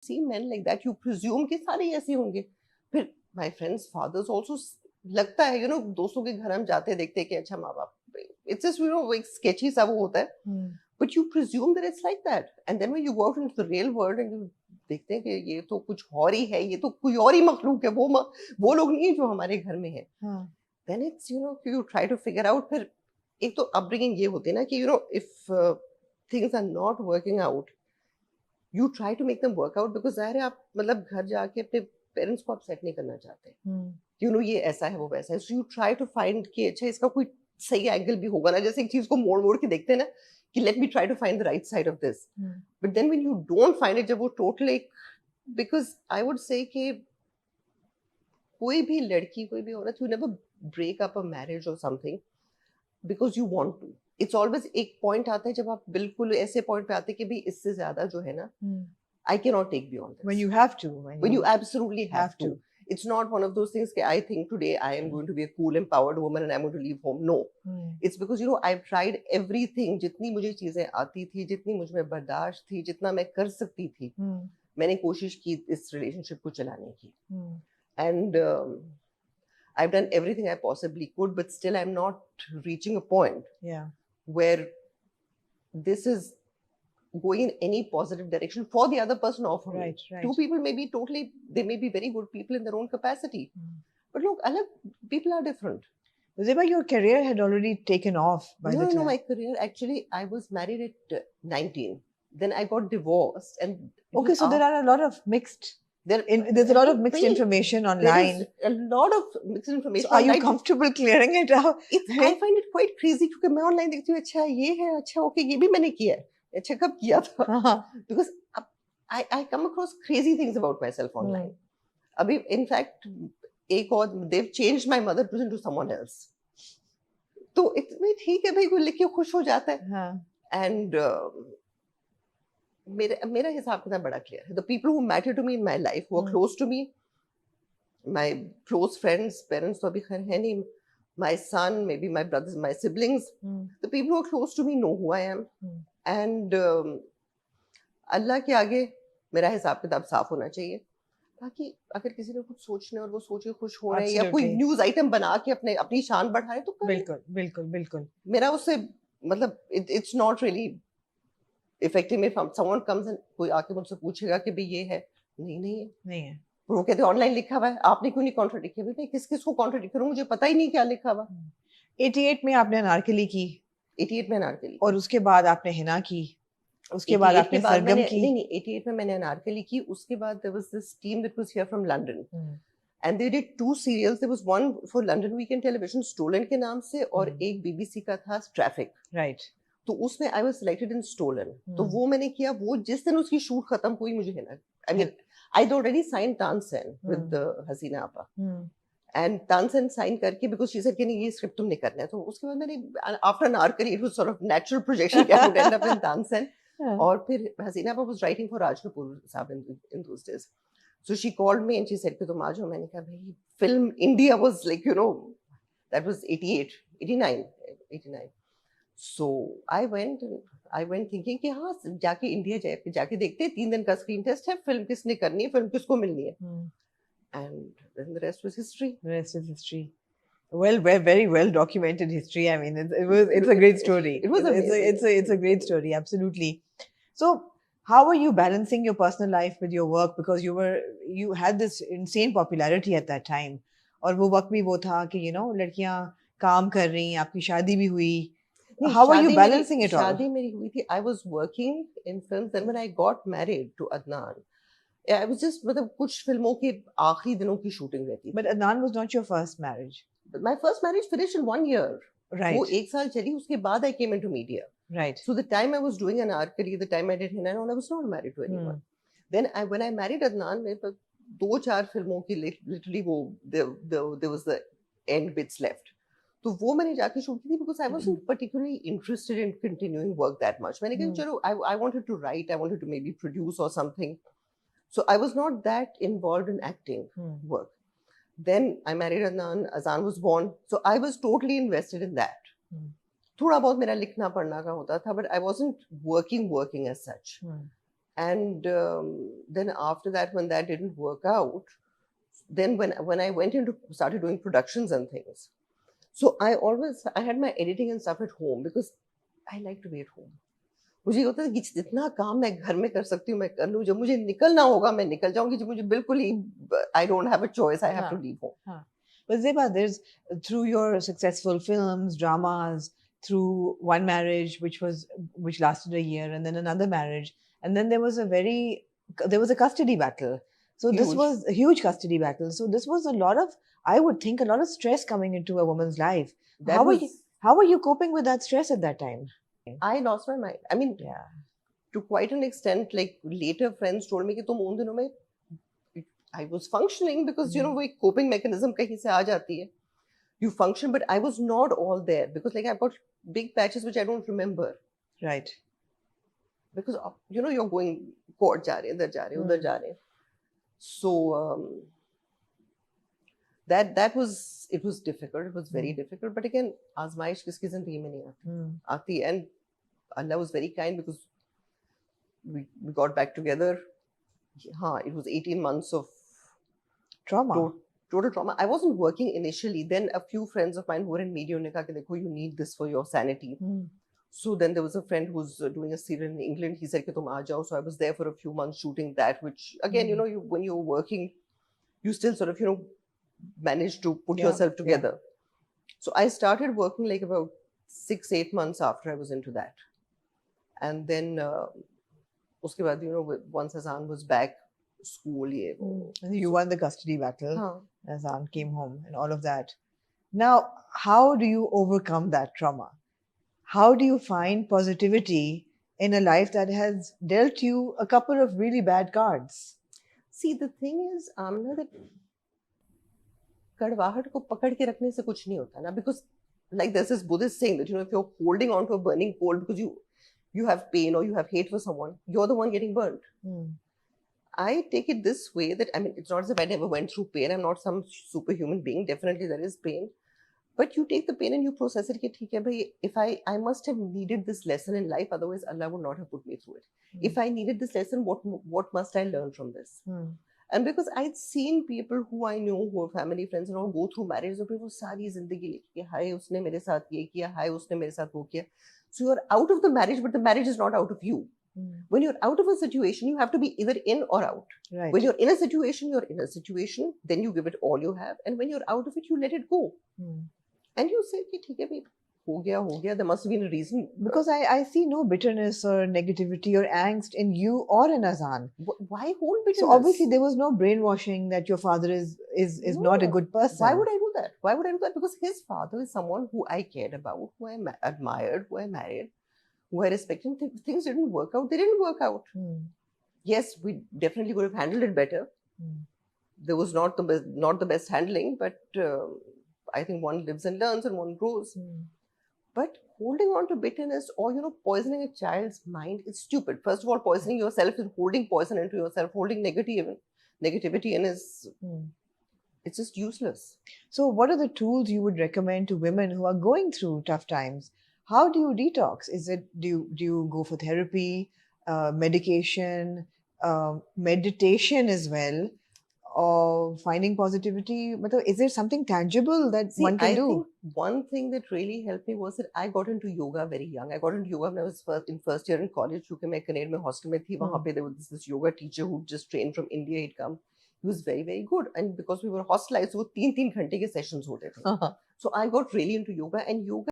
see men like that, you presume कि सारे ऐसे होंगे. फिर my friends' fathers also लगता है, you know, दोस्तों के घर हम जाते देखते कि अच्छा माँ बाप, it's just, you know, एक sketchy सा वो होता है. But you presume that it's like that, and then when you go out into the real world and you देखते हैं कि ये तो कुछ और ही है, ये तो कोई और ही मखलूक है, वो लोग नहीं है जो हमारे घर में है. Then it's, you know, you try to figure out. फिर एक तो upbringing ये होती है ना कि, you know, if things are not working out, you try to make them work out, because ज़ाहिर है आप मतलब घर जाके अपने पेरेंट्स को अपसेट नहीं करना चाहते. You know, ये ऐसा है वो वैसा है, so you try to find कि अच्छा इसका कोई सही एंगल भी होगा ना, जैसे एक चीज को मोड़ के देखते हैं ना कि let me try to find the right side of this. But then when you don't find it, जब वो total एक, because I would say कि कोई भी लड़की कोई भी औरत, you never break up a marriage or something because you want to. It's always एक point आता है जब आप बिल्कुल ऐसे point पे आते हैं कि भाई इससे ज्यादा जो है ना, I cannot take beyond this. When you have to. When you absolutely have to. It's not one of those things that I think today I am going to be a cool, empowered woman and I'm going to leave home. No. It's because, you know, I've tried everything. जितनी मुझे चीजें आती थी, जितनी मुझ में बर्दाश्त थी, जितना मैं कर सकती थी, मैंने कोशिश की इस relationship को चलाने की. And I've done everything I possibly could, but still I'm not reaching a point where this is going in any positive direction for the other person or for me. Right. Two people may be totally, they may be very good people in their own capacity. But look, people are different. Zeba, your career had already taken off by the time. No, my career, actually, I was married at 19. Then I got divorced. And okay, so there are a lot of mixed, there's a lot of mixed information online. There is a lot of mixed information. So are you comfortable clearing it out? I find it quite crazy because मैं online देखती हूँ, अच्छा ये है, अच्छा okay, ये भी मैंने किया है. अच्छा कब किया था? Because I come across crazy things about myself online. अभी in fact एक और, they've changed my mother into someone else. तो इतने ठीक है भाई, कोई लिख के खुश हो जाता है. And मेरा हिसाब कितना बड़ा clear है. The people who matter to me in my life, who are close to me, my close friends, parents तो अभी खैर है नहीं, my son, maybe my brothers, my siblings, the people who are close to me know who I am. And अल्लाह के आगे मेरा हिसाब किताब साफ होना चाहिए. बाकी अगर किसी ने कुछ सोचने और वो सोच के खुश हो रहे हैं या कोई न्यूज आइटम बना के अपनी शान बढ़ा रहे हैं तो बिल्कुल मेरा उससे मतलब it's not really affecting me. If someone comes and कोई आके मुझसे पूछेगा कि भाई ये है, नहीं है. वो कहते ऑनलाइन लिखा हुआ है, आपने क्यों नहीं कॉन्ट्रडिक्ट किया? भाई किस को कॉन्ट्रडिक्ट करूं, मुझे पता ही नहीं क्या लिखा हुआ. 88 में आपने अनारकली की. 88 में अनारकली और उसके बाद आपने हिना की, उसके बाद आपने सरगम की. नहीं 88 में मैंने अनारकली की. उसके बाद there was this team that was here from London and they did 2 serials. There was one for London Weekend Television, Stolen के नाम से, और एक BBC का था Traffic. Right. तो उसमें I was selected in Stolen. तो वो मैंने किया. वो जिस दिन उसकी शूट खत्म हुई मुझे है ना, I mean I'd already signed Tansen with Hasina Appa. And Tansen signed करके because she said कि नहीं ये स्क्रिप्ट तुमने करना है. तो उसके बाद मैंने after Anarkali it was sort of natural projection कि I would end up in Tansen. और फिर Hasina Appa was writing for Raj Kapoor साहब in those days. So she called me and she said कि तुम आ जाओ. मैंने कहा भाई film India was like, you know, that was 89. So I went thinking कि हाँ जाके इंडिया जाके देखते हैं, 3 दिन का स्क्रीन टेस्ट है, फिल्म किसने करनी है, फिल्म किसको मिलनी है. And then the rest was history. The rest is history. Well, very well documented history. I mean, it's a great story. It was amazing. It's a great story, absolutely. So, how were you balancing your personal life with your work? Because you had this insane popularity at that time. और वो वक्त भी वो था कि you know लड़कियां काम कर रही, आपकी शादी भी हुई. How were you balancing it all? शादी मेरी हुई थी. I was working in films. Then when I got married to Adnan, I was just मतलब कुछ फिल्मों के आखिरी दिनों की शूटिंग रहती. But Adnan was not your first marriage. But my first marriage finished in 1 year. Right. वो 1 साल चली, उसके बाद I came into media. Right. So the time I was doing Anarkali, the time I did Hina, I was not married to anyone. Then when I married Adnan, मेरे पास 2-4 फिल्मों की literally वो there was the end bits left. तो वो मैंने जाके shoot की थी because I wasn't particularly interested in continuing work that much. मैंने कहा चलो I wanted to write, I wanted to maybe produce or something. So I was not that involved in acting work. Then I married Adnan, Azan was born. So I was totally invested in that. थोड़ा बहुत मेरा लिखना पढ़ना का होता था, but I wasn't working as such. And then after that, when that didn't work out, then when I went into started doing productions and things, so I had my editing and stuff at home because I like to be at home. मुझे ये होता है कि जितना काम मैं घर में कर सकती हूँ मैं कर लूँ, जब मुझे निकलना होगा मैं निकल जाऊंगी, जब मुझे बिल्कुल ही I don't have a choice, I have to leave home. But Zeba, there's through your successful films, dramas, through one marriage which lasted a year, and then another marriage, and then there was a custody battle. So this Huge. was a huge custody battle. So this was a lot of, I would think, a lot of stress coming into a woman's life. How were you coping with that stress at that time? I lost my mind. I mean, Yeah. to quite an extent, like later friends told me कि तुम उन दिनों में I was functioning because you know वो एक coping mechanism कहीं से आ जाती है. You function, but I was not all there because like I've got big patches which I don't remember. Right. Because you know you're going court जा रहे हैं, इधर जा रहे हैं, उधर जा रहे हैं. So that was, it was difficult. It was very difficult. But again, आजमाइश किसकी जिंदगी में नहीं आती. आती, and Allah was very kind because we got back together. It was 18 months of Trauma. Total trauma. I wasn't working initially. Then a few friends of mine who were in media ने कहा कि देखो, you need this for your sanity. So then there was a friend who's doing a serial in England. He said कि तुम आ जाओ. So I was there for a few months shooting that, which again, you know, when you're working, you still sort of, you know, manage to put yourself together. So I started working like about 6-8 months after I was into that. And then उसके बाद, you know, once Azan was back, school, and you won the custody battle. Azan came home and all of that. Now, how do you overcome that trauma? How do you find positivity in a life that has dealt you a couple of really bad cards? See, the thing is, Amna, that कड़वाहट को पकड़ के रखने से कुछ नहीं होता ना, because like there's this Buddhist saying that, you know, if you're holding on to a burning coal because you have pain or you have hate for someone, you're the one getting burnt. I take it this way that, I mean, it's not as if I never went through pain. I'm not some superhuman being. Definitely there is pain. But you take the pain and you process it. Ki, bhai, if I must have needed this lesson in life, otherwise Allah would not have put me through it. If I needed this lesson, what must I learn from this? And because I'd seen people who I knew who were family friends and all go through marriage, and people सारी जिंदगी लिखी, hi उसने मेरे साथ ये किया, hi उसने मेरे साथ वो किया. So you're out of the marriage, but the marriage is not out of you. When you're out of a situation, you have to be either in or out. Right. When you're in a situation, you're in a situation. Then you give it all you have, and when you're out of it, you let it go. And you say, "ठीक है भाई, हो गया." There must have been a reason. Because I see no bitterness or negativity or angst in you or in Azan. Why hold bitterness? So obviously there was no brainwashing that your father is not a good person. Why would I do that? Why would I do that? Because his father is someone who I cared about, who I admired, who I married, who I respected. Things didn't work out. They didn't work out. Yes, we definitely could have handled it better. There was not the best handling, but I think one lives and learns and one grows. But holding on to bitterness or, you know, poisoning a child's mind is stupid. First of all, poisoning yourself is holding poison into yourself, holding negativity in is, it's just useless. So what are the tools you would recommend to women who are going through tough times? How do you detox? Do you go for therapy, medication, meditation as well, or finding positivity? Is there something tangible that one can do? I think one thing that really helped me was that I got into yoga very young. I got into yoga when I was in first year in college. क्योंकि मैं कनेर में hostel में थी, वहाँ पे there was this yoga teacher who just trained from India. He'd come. He was very, very good. And because we were hostelized, वो 3-3 घंटे के sessions होते थे. So I got really into yoga, and yoga